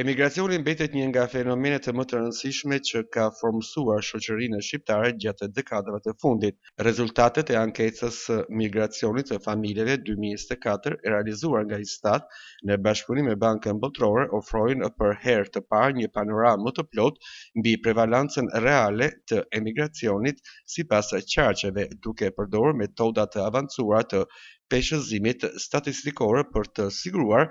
Emigracioni mbetet një nga fenomenet më të rëndësishme që ka formësuar shoqërinë shqiptare gjatë dekadave të fundit. Rezultatet e ankesës së migracionit të familjeve 2024 e realizuar nga Istat në bashkëpunim me Bankën Botërore ofrojnë për herë të parë një panoramë më të plotë mbi prevalencën reale të emigracionit sipas qarqeve, duke përdorur metoda të avancuara të peshëzimit statistikor për të siguruar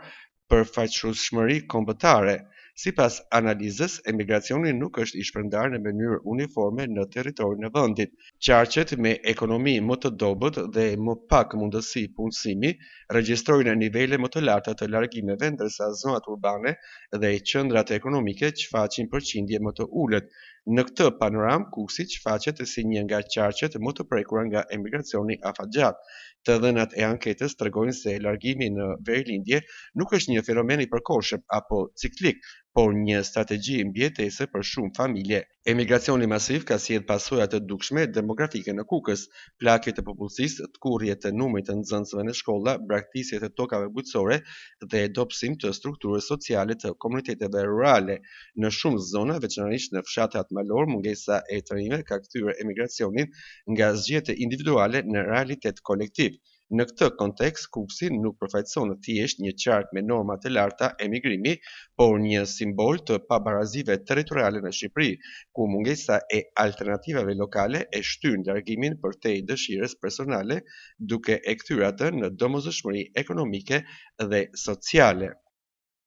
përfaqësueshmëri kombëtare. Sipas analizës, emigracioni nuk është i shpërndarë në mënyrë uniforme në territorin e vendit. Qarqet me ekonomi më të dobët dhe më pak mundësi punësimi regjistrojnë nivele më të larta të largimeve, ndërsa zonat urbane dhe qendrat ekonomike shfaqin përqindje më të ulët. Në këtë panoramë, Kuksi shfaqet si një nga qarqet më të prekura nga emigracioni afatgjat. Të dhënat e anketës tregojnë se largimi në verilindje nuk është një fenomen i përkohshëm apo ciklik, por një strategji mbijetese për shumë familje. Emigracioni masiv ka sjellë pasoja të dukshme demografike në Kukës, plagje të popullsisë, tkurrje të numrit të nxënësve në shkolla, braktisje të tokave bujqësore dhe dobësim të strukturës sociale të komuniteteve rurale. Në shumë zona, veçanërisht në fshatat malor, mungesa e trajnimeve ka kthyer emigracionin nga zgjedhje individuale në realitet kolektiv. Në këtë kontekst, Kuksi nuk përfaqëson thjesht një qark me norma të larta emigrimi, por një simbol të pabarazive territoriale në Shqipëri, ku mungesa e alternativave lokale e shtyn largimin përtej dëshirës personale, duke e kthyer atë në domosdoshmëri ekonomike dhe sociale.